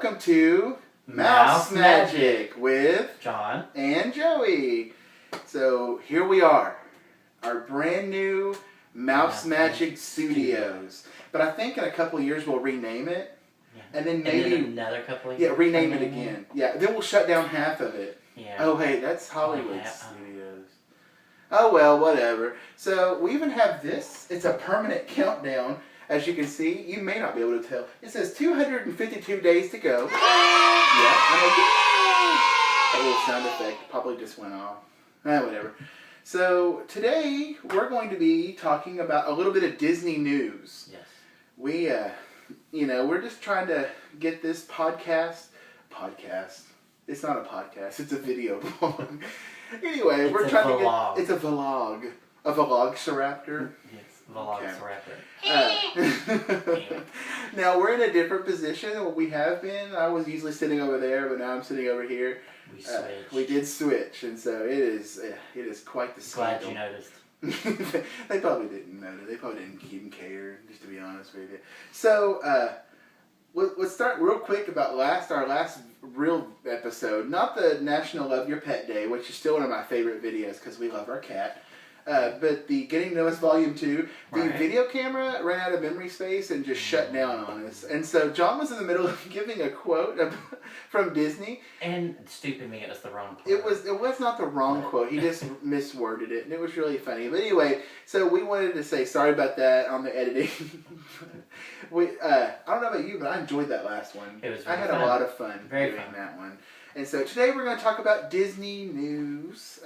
welcome to Mouse Magic with John and Joey. So here we are, our brand new Mouse Magic Studios. But I think in a couple of years we'll rename it. Yeah. And then maybe another couple of years. Yeah, rename it again. Yeah, then we'll shut down half of it. Yeah. Oh, hey, that's Hollywood Studios. Oh, well, whatever. So we even have this. It's a permanent countdown. As you can see, you may not be able to tell. It says 252 days to go. Yeah, that little sound effect probably just went off. Whatever. So today we're going to be talking about a little bit of Disney news. Yes. We, we're just trying to get this podcast. It's not a podcast. It's a video blog. Anyway, It's we're a trying vlog. to get. It's a vlog. A Velociraptor. Yes, Velociraptor. Now we're in a different position than what we have been. I was usually sitting over there, but now I'm sitting over here. We switched. We did switch, and so it is quite the Glad scandal. you noticed. They probably didn't notice. They probably didn't even care, just to be honest with you. So let's start real quick about our last real episode. Not the National Love Your Pet Day, which is still one of my favorite videos because we love our cat. But the Getting to Know Us Volume 2, the video camera ran out of memory space and just shut down on us. And so John was in the middle of giving a quote from Disney. And stupid me, it was the wrong quote. It was not the wrong quote. He just misworded it, and it was really funny. But anyway, so we wanted to say sorry about that on the editing. I don't know about you, but I enjoyed that last one. It was I had fun. a lot of fun Very doing fun. that one. And so today we're going to talk about Disney news,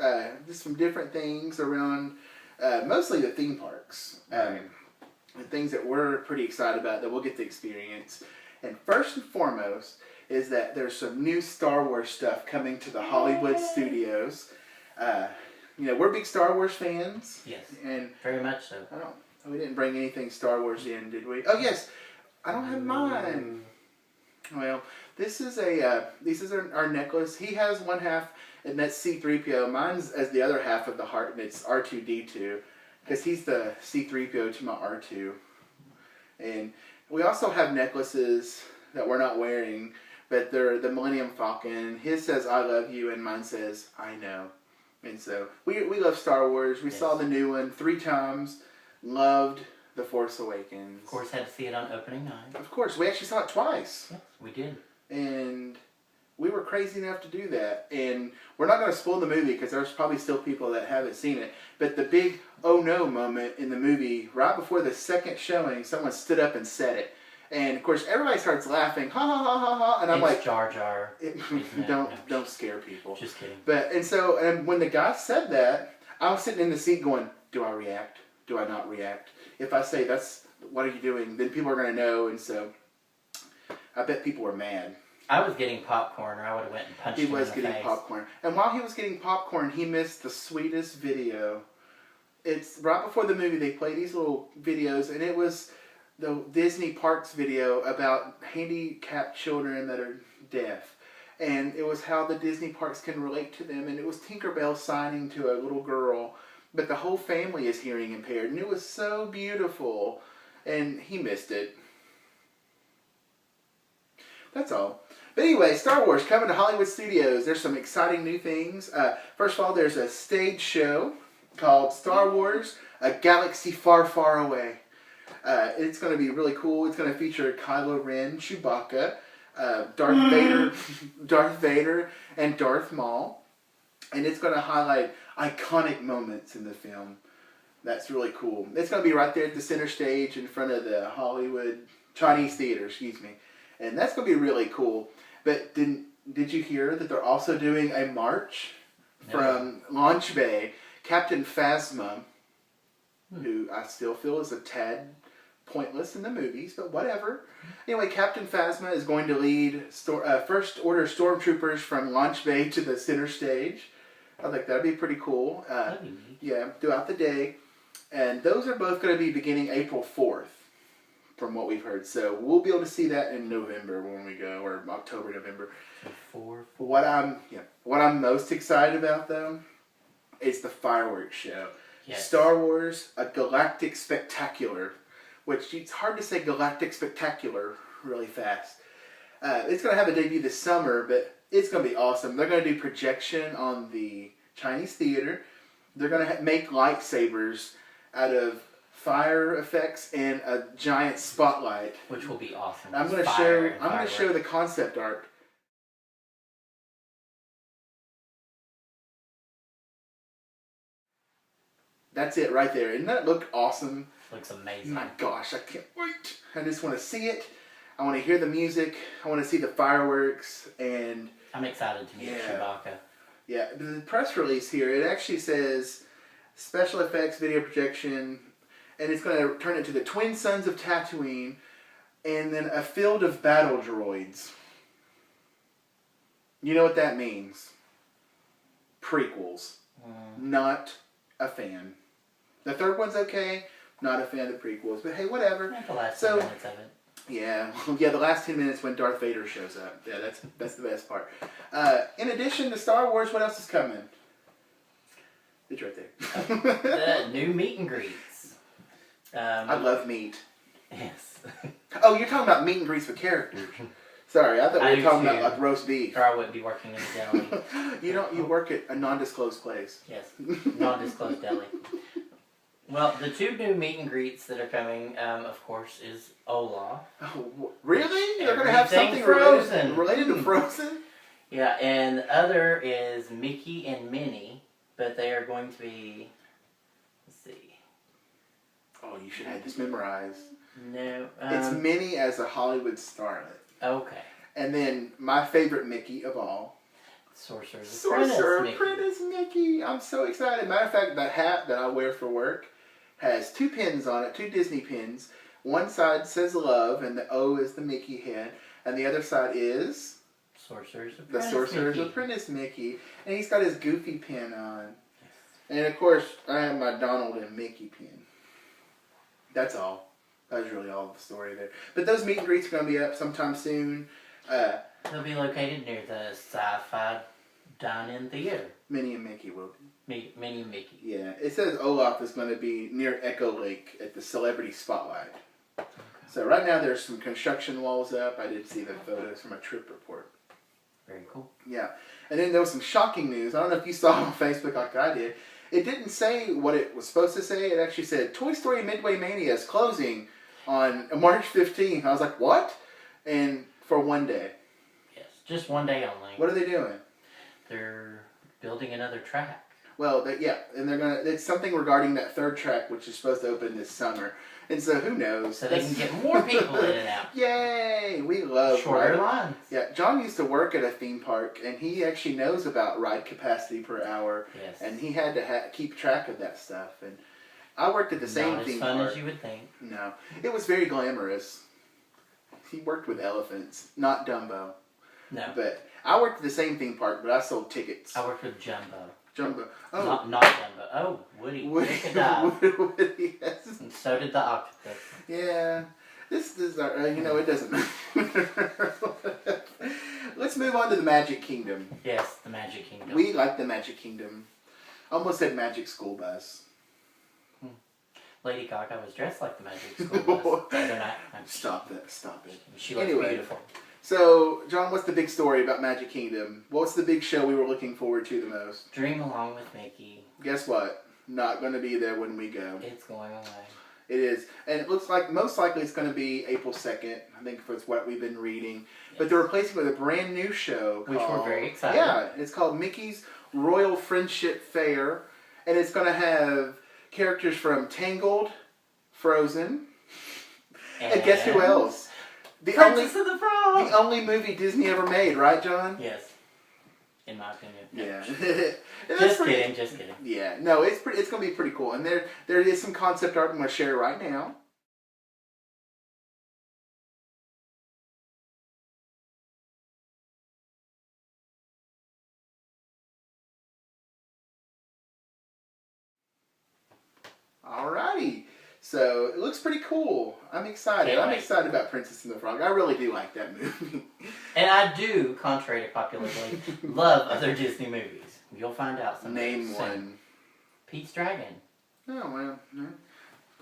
just some different things around mostly the theme parks, and things that we're pretty excited about that we'll get to experience. And first and foremost is that there's some new Star Wars stuff coming to the Hollywood studios. We're big Star Wars fans. Yes, and very much so. We didn't bring anything Star Wars in, did we? Oh yes, I don't have mine. Well, this is our necklace. He has one half, and that's C-3PO. Mine's as the other half of the heart, and it's R2-D2, because he's the C-3PO to my R2. And we also have necklaces that we're not wearing, but they're the Millennium Falcon. His says "I love you," and mine says "I know." And so we love Star Wars. We saw the new one 3 times. Loved The Force Awakens. Of course, had to see it on opening night. Of course, we actually saw it twice. Yes, we did. And we were crazy enough to do that. And we're not going to spoil the movie because there's probably still people that haven't seen it. But the big oh no moment in the movie, right before the second showing, someone stood up and said it. And of course, everybody starts laughing, ha ha ha ha ha. And I'm like, Jar Jar. Don't scare people. Just kidding. And when the guy said that, I was sitting in the seat going, do I react? Do I not react? If I say what are you doing? Then people are going to know. And so I bet people were mad. I was getting popcorn, or I would have went and punched him in the face. He was getting popcorn. And while he was getting popcorn, he missed the sweetest video. It's right before the movie, they play these little videos, and it was the Disney Parks video about handicapped children that are deaf. And it was how the Disney Parks can relate to them. And it was Tinkerbell signing to a little girl, but the whole family is hearing impaired. And it was so beautiful. And he missed it. That's all. But anyway, Star Wars coming to Hollywood Studios. There's some exciting new things. First of all, there's a stage show called Star Wars, A Galaxy Far, Far Away. It's going to be really cool. It's going to feature Kylo Ren, Chewbacca, Darth Vader, and Darth Maul. And it's going to highlight iconic moments in the film. That's really cool. It's going to be right there at the center stage in front of the Chinese Theater, And that's going to be really cool. But did you hear that they're also doing a march from Launch Bay? Captain Phasma, who I still feel is a tad pointless in the movies, but whatever. Anyway, Captain Phasma is going to lead First Order Stormtroopers from Launch Bay to the center stage. I think that'd be pretty cool. Throughout the day. And those are both going to be beginning April 4th, from what we've heard. So we'll be able to see that in November when we go, or October, November. What I'm most excited about, though, is the fireworks show. Yes. Star Wars, a Galactic Spectacular, which it's hard to say Galactic Spectacular really fast. It's going to have a debut this summer, but it's going to be awesome. They're going to do projection on the Chinese theater. They're going to make lightsabers out of fire effects and a giant spotlight, which will be awesome. I'm going to show the concept art. That's it right there. Doesn't that look awesome? Looks amazing. My gosh, I can't wait. I just want to see it. I want to hear the music. I want to see the fireworks. And I'm excited to meet Chewbacca. Yeah, the press release here, it actually says special effects, video projection, and it's going to turn into the twin sons of Tatooine, and then a field of battle droids. You know what that means? Prequels. Not a fan. The third one's okay. Not a fan of the prequels, but hey, whatever. Like the last 10 minutes of it. Yeah, the last 10 minutes when Darth Vader shows up. Yeah, that's the best part. In addition to Star Wars, what else is coming? It's right there. The new meet and greets. I love meat. Yes. Oh, you're talking about meet and greets with characters. Sorry, I thought we were talking about like roast beef. Or I wouldn't be working in a deli. You work at a non-disclosed place. Yes, non-disclosed deli. Well, the two new meet and greets that are coming, of course, is Olaf. Oh, really? They're going to have something related to Frozen? Yeah, and the other is Mickey and Minnie, but they are going to be, let's see. Oh, you should have this memorized. No. It's Minnie as a Hollywood starlet. Okay. And then my favorite Mickey of all. Sorcerer's Apprentice Mickey. I'm so excited. Matter of fact, that hat that I wear for work has 2 pins on it, 2 Disney pins. One side says love, and the O is the Mickey head. And the other side is Sorcerer's Apprentice Mickey. And he's got his Goofy pin on. And of course, I have my Donald and Mickey pin. That's all. That was really all the story there. But those meet and greets are going to be up sometime soon. They'll be located near the Sci-Fi Dine-In Theater. Minnie and Mickey will be. Minnie and Mickey. Yeah. It says Olaf is going to be near Echo Lake at the Celebrity Spotlight. Okay. So right now there's some construction walls up. I did see the photos from a trip report. Very cool. Yeah. And then there was some shocking news. I don't know if you saw on Facebook like I did. It didn't say what it was supposed to say. It actually said Toy Story Midway Mania is closing on March 15th. I was like, what? And for one day. Yes, just one day only. What are they doing? They're building another track. Well, and they're gonna. It's something regarding that third track, which is supposed to open this summer. And so who knows? So they can get more people in and out. Yay! We love shorter lines. Yeah, John used to work at a theme park, and he actually knows about ride capacity per hour. Yes. And he had to keep track of that stuff. And I worked at the same theme park. Not as fun as you would think. No, it was very glamorous. He worked with elephants, not Dumbo. No. But I worked at the same theme park, but I sold tickets. I worked with Jumbo. Jumbo. Oh. Not Jumbo. Oh, Woody. Woody, yes. And so did the octopus. Yeah. This is our, it doesn't matter. Let's move on to the Magic Kingdom. Yes, the Magic Kingdom. We like the Magic Kingdom. Almost said Magic School Bus. Lady Gaga was dressed like the Magic School Bus. Stop it. She looked beautiful. So, John, what's the big story about Magic Kingdom? What's the big show we were looking forward to the most? Dream Along with Mickey. Guess what? Not going to be there when we go. It's going away. It is. And it looks like most likely it's going to be April 2nd. I think that's what we've been reading. Yes. But they're replacing it with a brand new show. Which we're very excited. Yeah. It's called Mickey's Royal Friendship Fair. And it's going to have characters from Tangled, Frozen, and guess who else? Princess of the Frog! The only movie Disney ever made, right, John? Yes. In my opinion. Yeah. Just kidding. Yeah. No, it's going to be pretty cool. And there is some concept art I'm going to share right now. Alrighty. So, it looks pretty cool. I'm excited. I'm excited about Princess and the Frog. I really do like that movie. And I do, contrary to popular belief, love other Disney movies. You'll find out someday. Name one. Pete's Dragon. Oh, well. No.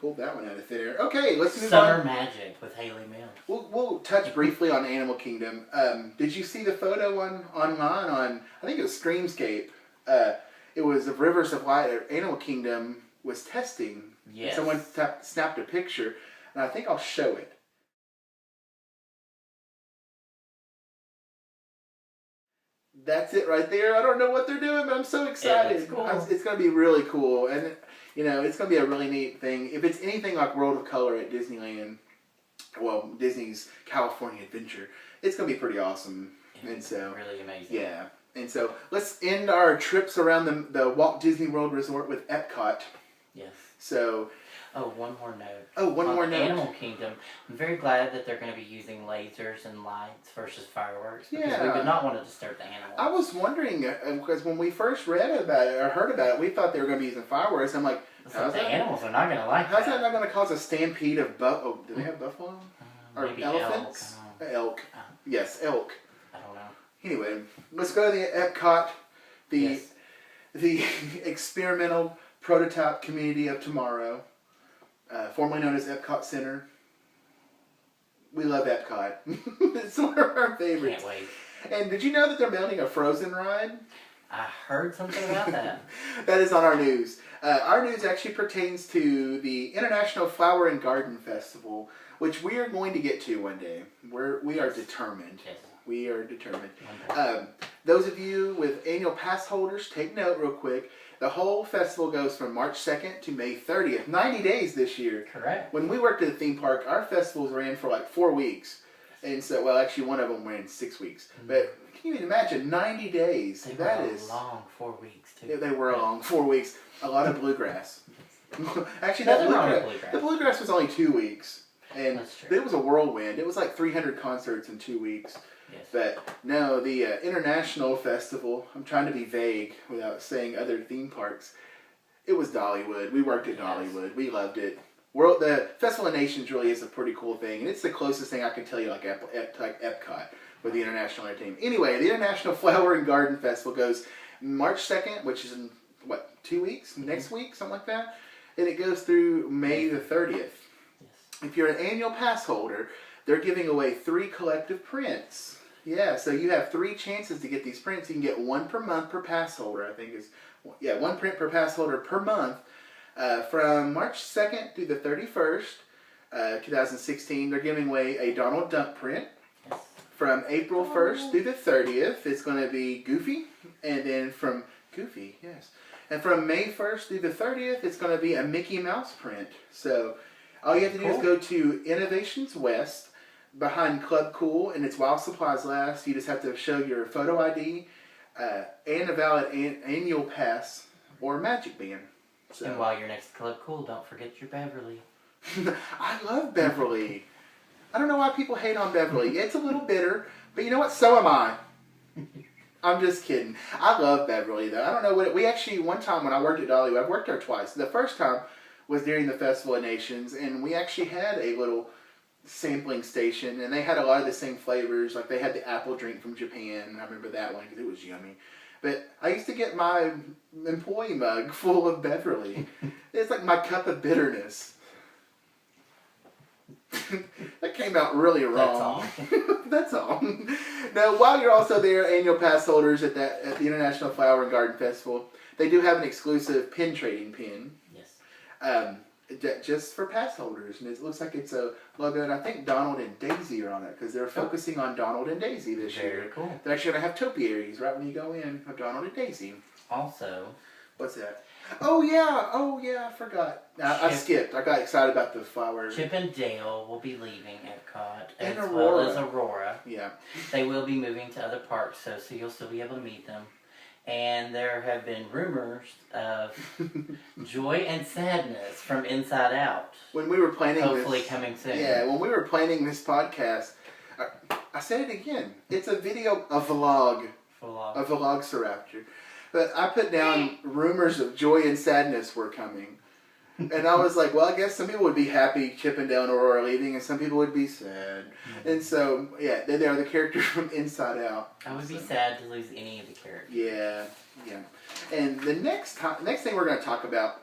Pulled that one out of thin air. Okay, let's move Summer on. Magic with Haley Mills. We'll touch briefly on Animal Kingdom. Did you see the photo online on, I think it was Streamscape. It was of Rivers of Light. Animal Kingdom was testing. Yes. Someone snapped a picture, and I think I'll show it. That's it right there. I don't know what they're doing, but I'm so excited. It's cool. It's going to be really cool. And, you know, it's going to be a really neat thing. If it's anything like World of Color at Disneyland, well, Disney's California Adventure, it's going to be pretty awesome. And so, really amazing. Yeah. And so, let's end our trips around the Walt Disney World Resort with Epcot. Yes. So... Oh, one more note. Oh, one more note. Animal Kingdom. I'm very glad that they're going to be using lasers and lights versus fireworks because we would not want to disturb the animals. I was wondering, because when we first read about it or heard about it, we thought they were going to be using fireworks. I'm like, how's the animals are not going to like how's that. that not going to cause a stampede of do they have buffalo? Or maybe elephants? Elk. Yes, elk. I don't know. Anyway, let's go to the Epcot, the experimental prototype community of tomorrow. Formerly known as Epcot Center. We love Epcot. It's one of our favorites. Can't wait. And did you know that they're building a Frozen ride? I heard something about that. That is on our news. Our news actually pertains to the International Flower and Garden Festival, which we are going to get to one day. We are determined. Yes. We are determined. Those of you with annual pass holders, take note real quick. The whole festival goes from March 2nd to May 30th. 90 days this year. Correct. When we worked at the theme park, our festivals ran for like 4 weeks. And so, well, actually one of them ran 6 weeks. Mm-hmm. But can you even imagine 90 days? They were a long 4 weeks, too. Yeah, they were a long 4 weeks. A lot of bluegrass. Actually, the bluegrass was only 2 weeks. And it was a whirlwind. It was like 300 concerts in 2 weeks. Yes. But no, the International Festival, I'm trying to be vague without saying other theme parks. It was Dollywood. We worked at Dollywood. We loved it. The Festival of Nations really is a pretty cool thing. And it's the closest thing I can tell you like Epcot with the International Entertainment. Anyway, the International Flower and Garden Festival goes March 2nd, which is in, 2 weeks? Mm-hmm. Next week? Something like that? And it goes through May the 30th. Yes. If you're an annual pass holder, they're giving away 3 collective prints. Yeah, so you have 3 chances to get these prints. You can get 1 per month per pass holder, I think is, 1 print per pass holder per month. From March 2nd through the 31st, 2016, they're giving away a Donald Duck print. Yes. From April 1st through the 30th, it's going to be Goofy. And then from Goofy, yes. And from May 1st through the 30th, it's going to be a Mickey Mouse print. So all you have to do is go to Innovations West, behind Club Cool, and it's while supplies last. You just have to show your photo ID and a valid annual pass or Magic Band. So. And while you're next to Club Cool, don't forget your Beverly. I love Beverly. I don't know why people hate on Beverly. It's a little bitter, but you know what? So am I. I'm just kidding. I love Beverly, though. I don't know what... We actually, one time when I worked at Dollywood, I've worked there twice. The first time was during the Festival of Nations, and we actually had a little sampling station, and they had a lot of the same flavors. Like they had the apple drink from Japan. I remember that one because it was yummy. But I used to get my employee mug full of Beverly. It's like my cup of bitterness. That came out really wrong. That's all. Now, while you're also there, annual pass holders at the International Flower and Garden Festival, they do have an exclusive pin trading pin. Yes. Just for pass holders, and it looks like it's a logo, and I think Donald and Daisy are on it because they're focusing on Donald and Daisy this year. Very cool. They're actually going to have topiaries right when you go in of Donald and Daisy. Also, what's that? Oh yeah, I forgot. I skipped. I got excited about the flower. Chip and Dale will be leaving Epcot and as Aurora. well as Aurora. Yeah. They will be moving to other parks, so you'll still be able to meet them. And there have been rumors of Joy and Sadness from Inside Out. When we were planning hopefully coming soon. Yeah, when we were planning this podcast, I said it again. It's a video, a vlog. A vlogceraptor. But I put down rumors of Joy and Sadness were coming. And I was like, well, I guess some people would be happy Chip and Dale and Aurora are leaving, and some people would be sad. Mm-hmm. And so, yeah, they are the characters from Inside Out. I would be sad to lose any of the characters. Yeah. And the next thing we're going to talk about,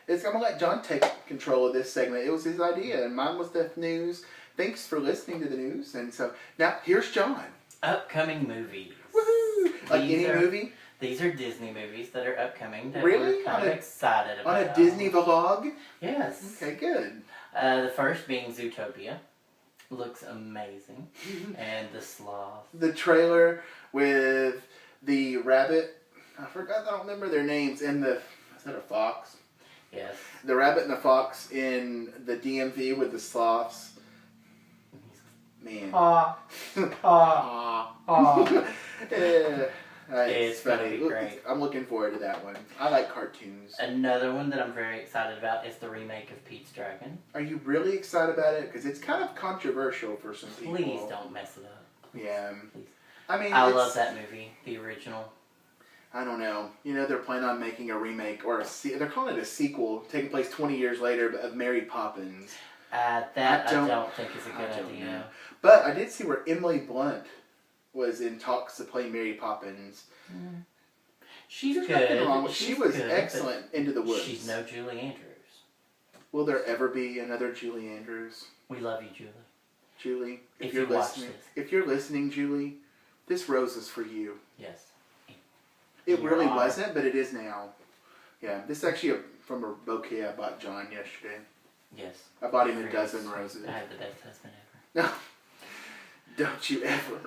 I'm going to let John take control of this segment. It was his idea, and mine was the news. Thanks for listening to the news. And so, now, here's John. Upcoming movies. Woohoo! Like any movie? These are Disney movies that are upcoming that Really? we're kind of excited about. On a Disney vlog? Yes. Okay, good. The first being Zootopia. Looks amazing. And the sloth. The trailer with the rabbit. I don't remember their names. And is that a fox? Yes. The rabbit and the fox in the DMV with the sloths. Man. It's funny. Great. I'm looking forward to that one. I like cartoons. Another one that I'm very excited about is the remake of Pete's Dragon. Are you really excited about it? Because it's kind of controversial for some people. Please don't mess it up. Yeah. Please. I mean, I love that movie, the original. I don't know. You know, they're planning on making a remake or they're calling it a sequel, taking place 20 years later of Mary Poppins. That I don't think is a good idea. Know. But I did see where Emily Blunt was in talks to play Mary Poppins. Mm. She's There's good. Nothing wrong with She was good, excellent Into the Woods. She's no Julie Andrews. Will there ever be another Julie Andrews? We love you, Julie. Julie, if you're you watch listening, this. if you're listening, Julie, this rose is for you. Yes. It really wasn't, but it is now. Yeah, this is actually from a bouquet I bought John yesterday. Yes. I bought him a dozen roses. I have the best husband No, ever. don't you ever.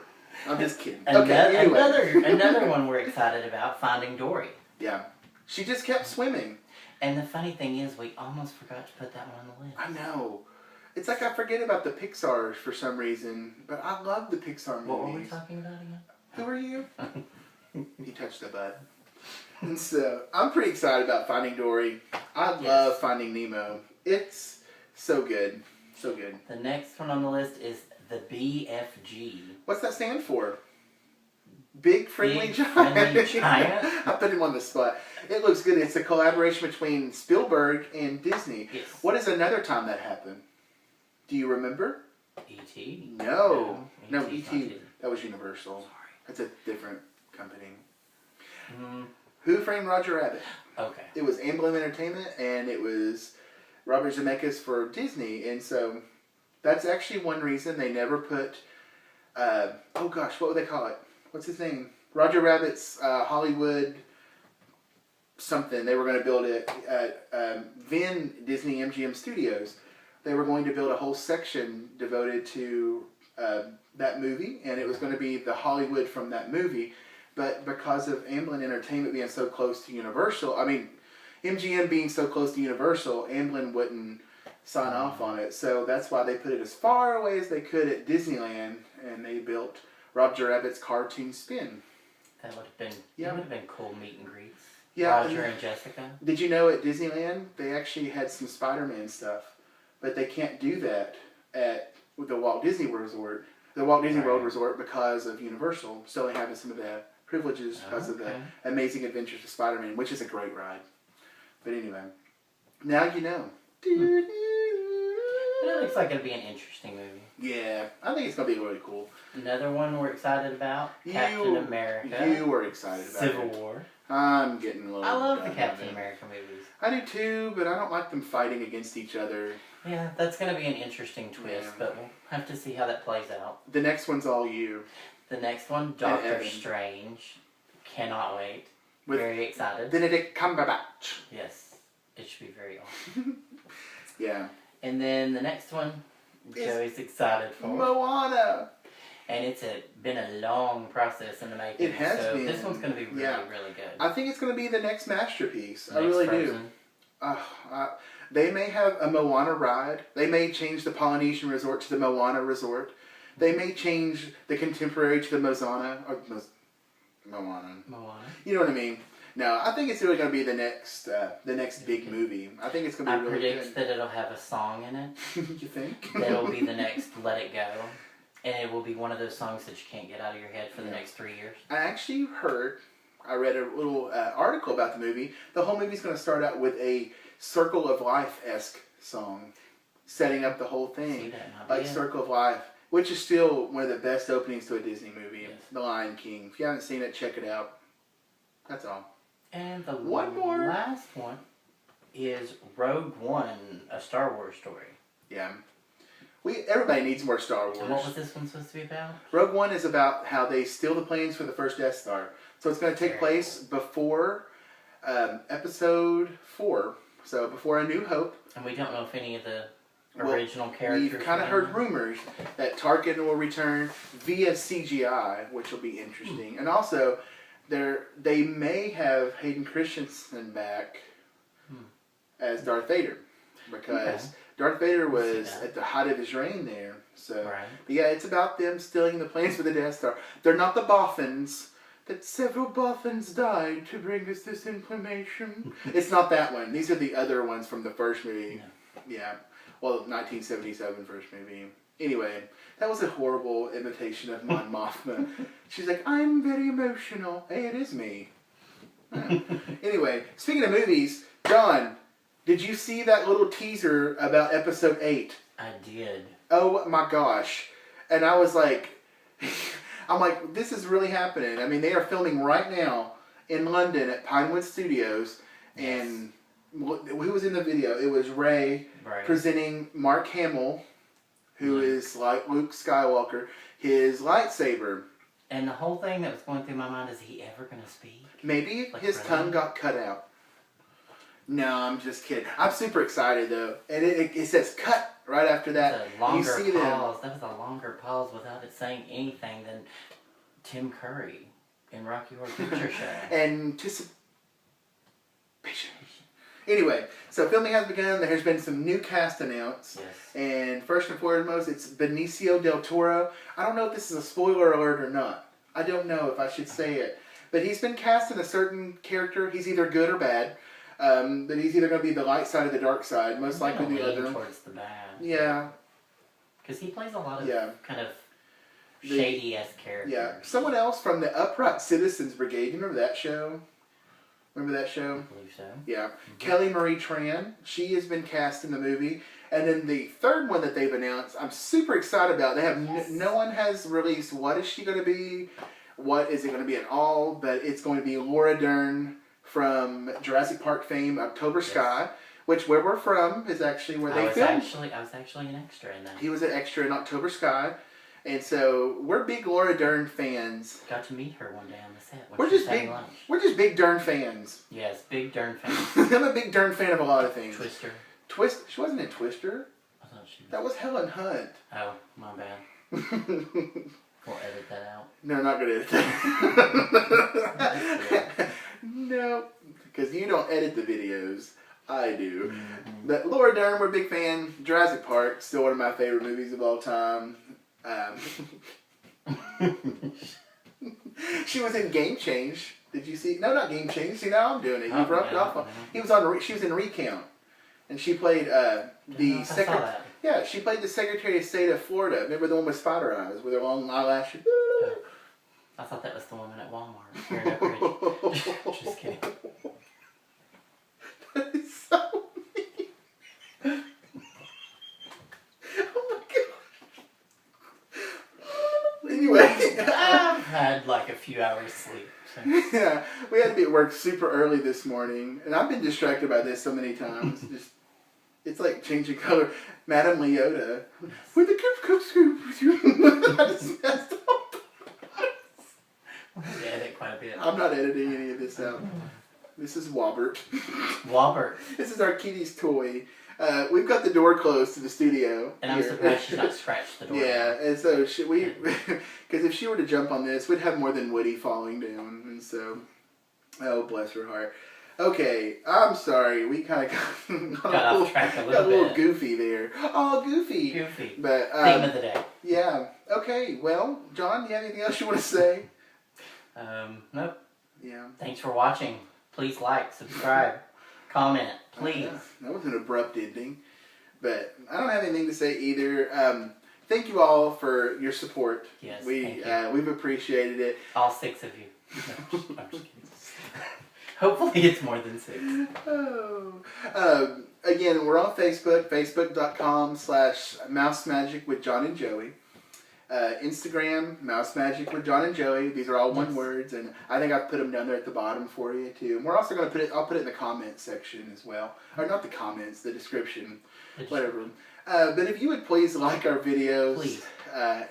I'm just kidding. Another one we're excited about, Finding Dory. Yeah. She just kept swimming. And the funny thing is, we almost forgot to put that one on the list. I know. It's like I forget about the Pixar for some reason, but I love the Pixar movies. What were we talking about again? Who are you? You touched the bud. And so, I'm pretty excited about Finding Dory. I love Finding Nemo. It's so good. So good. The next one on the list is the BFG. What's that stand for? Big Friendly Giant. Friendly Giant. I put him on the spot. It looks good. It's a collaboration between Spielberg and Disney. Yes. What is another time that happened? Do you remember? E.T.? No, E.T. E.T. That was Universal. Sorry. That's a different company. Mm. Who Framed Roger Rabbit? Okay. It was Amblin Entertainment, and it was Robert Zemeckis for Disney, and so that's actually one reason they never put. Oh gosh, what would they call it? What's his name? Roger Rabbit's Hollywood something. They were going to build it at VIII Disney MGM Studios. They were going to build a whole section devoted to that movie, and it was going to be the Hollywood from that movie. But because of Amblin Entertainment being so close to Universal, MGM being so close to Universal, Amblin wouldn't sign off on it. So that's why they put it as far away as they could at Disneyland, and they built Roger Rabbit's Cartoon Spin. That would have been, that would have been cool meet and greets. Yeah, Roger and Jessica. Did you know at Disneyland, they actually had some Spider-Man stuff, but they can't do that at the Walt Disney World Resort. The Walt Disney World Resort because of Universal still having some of the privileges because of the Amazing Adventures of Spider-Man, which is a great ride. But anyway, now you know. It looks like it'll be an interesting movie. Yeah, I think it's going to be really cool. Another one we're excited about, Captain America. You were excited about Civil War. I'm getting a little... I love the Captain America movies. I do too, but I don't like them fighting against each other. Yeah, that's going to be an interesting twist, but we'll have to see how that plays out. The next one's all you. The next one, Doctor Strange. Cannot wait. With very excited. Benedict Cumberbatch. Yes. It should be very awesome. Yeah. And then the next one, Joey's excited for. Moana. And it's been a long process in the making. It has been. This one's going to be really, really good. I think it's going to be the next masterpiece. I really do. They may have a Moana ride. They may change the Polynesian resort to the Moana resort. They may change the contemporary to the Moana. Moana. You know what I mean? No, I think it's really going to be the next big movie. I think it's going to be really good. I predict that it'll have a song in it. You think? That'll be the next Let It Go. And it will be one of those songs that you can't get out of your head for the next 3 years. I actually I read a little article about the movie. The whole movie's going to start out with a Circle of Life-esque song, setting up the whole thing. Like Circle of Life, which is still one of the best openings to a Disney movie. Yes. The Lion King. If you haven't seen it, check it out. That's all. And the one more last one is Rogue One a Star Wars story? Yeah. Everybody needs more Star Wars. And what was this one supposed to be about? Rogue One is about how they steal the plans for the first Death Star. So it's going to take place before Episode 4. So before A New Hope. And we don't know if any of the original characters... We've kind of heard rumors that Tarkin will return via CGI, which will be interesting. And also, they may have Hayden Christensen back as Darth Vader. Because Darth Vader was at the height of his reign there. So, but yeah, it's about them stealing the plans for the Death Star. They're not the Bothans. That several Bothans died to bring us this information. It's not that one. These are the other ones from the first movie. Yeah. Well, 1977 first movie. Anyway, that was a horrible imitation of Mon Mothma. She's like, I'm very emotional. Hey, it is me. Anyway, speaking of movies, John, did you see that little teaser about Episode 8? I did. Oh my gosh. And I was like... I'm like, this is really happening. I mean, they are filming right now in London at Pinewood Studios. And who was in the video? It was Ray presenting Mark Hamill, who is like Luke Skywalker, his lightsaber. And the whole thing that was going through my mind, is he ever going to speak? Maybe his tongue got cut out. No, I'm just kidding. I'm super excited, though. And it says cut right after that. A longer pause. That was a longer pause without it saying anything than Tim Curry in Rocky Horror Picture Show. Anticipation. Anyway, so filming has begun. There's been some new cast announced. Yes. And first and foremost, it's Benicio del Toro. I don't know if this is a spoiler alert or not. I don't know if I should say it. But he's been cast in a certain character. He's either good or bad. But he's either going to be the light side or the dark side. Most likely the other. Towards the bad. Yeah. Because he plays a lot of kind of shady-esque characters. Yeah. Someone else from the Upright Citizens Brigade. You remember that show? Remember that show? I believe so. Yeah. Kelly Marie Tran. She has been cast in the movie. And then the third one that they've announced, I'm super excited about. They have no one has released what is she going to be, what is it going to be at all, but it's going to be Laura Dern from Jurassic Park fame, October Sky, which where we're from is actually where they filmed. I was actually an extra in that. He was an extra in October Sky. And so we're big Laura Dern fans. Got to meet her one day on the set. We're just big Dern fans. Yes, big Dern fans. I'm a big Dern fan of a lot of things. Twister. She wasn't in Twister. I thought she was. That was Helen Hunt. Oh, my bad. We'll edit that out. No, not gonna edit that. No, because you don't edit the videos. I do. Mm-hmm. But Laura Dern, we're a big fan. Jurassic Park, still one of my favorite movies of all time. She was in Game Change. Did you see? No, not Game Change. See, now I'm doing it. You've rubbed off on. He was on. She was in Recount, and she played the secretary. Yeah, she played the Secretary of State of Florida. Remember the one with spider eyes with her long eyelashes? I thought that was the woman at Walmart here in Oak Ridge. Just kidding. That is so mean. Oh my god. Anyway, I've had like a few hours sleep. So. Yeah, we had to be at work super early this morning, and I've been distracted by this so many times. It's like changing color. Madame Leota. With the coop scoop. I just messed up. I'm going to edit quite a bit. I'm not editing any of this out. This is Wobbert. Wobbert. This is our kitty's toy. We've got the door closed to the studio. And I'm surprised she's not scratched the door. Yeah, and so because if she were to jump on this, we'd have more than Woody falling down. And so, oh, bless her heart. Okay, I'm sorry. We kind of got off track a little goofy there. Oh, goofy. Goofy. But, theme of the day. Yeah. Okay, well, John, do you have anything else you want to say? Nope. Yeah. Thanks for watching. Please like, subscribe, comment, please. That was an abrupt ending. But I don't have anything to say either. Thank you all for your support. Yes, thank you. We've appreciated it. All 6 of you. No, I'm just kidding. Hopefully it's more than 6. Oh. Again, we're on Facebook, facebook.com/mousemagic with John and Joey. Instagram, Mouse Magic with John and Joey. These are all one words, and I think I've put them down there at the bottom for you too. And we're also going to put it. I'll put it in the comments section as well, or not the comments, the description, whatever. But if you would please like our videos, please.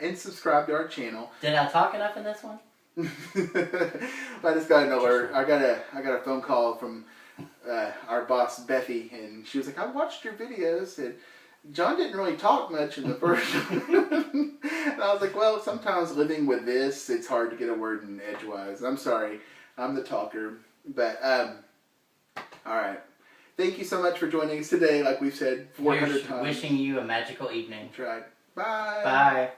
And subscribe to our channel. Did I talk enough in this one? I just got an alert. I got a phone call from our boss Bethy, and she was like, "I watched your videos, and John didn't really talk much in the first one." And I was like, "Well, sometimes living with this, it's hard to get a word in edgewise. I'm sorry, I'm the talker." But all right. Thank you so much for joining us today. Like we've said 400 times. Wishing you a magical evening. Tried. Bye. Bye.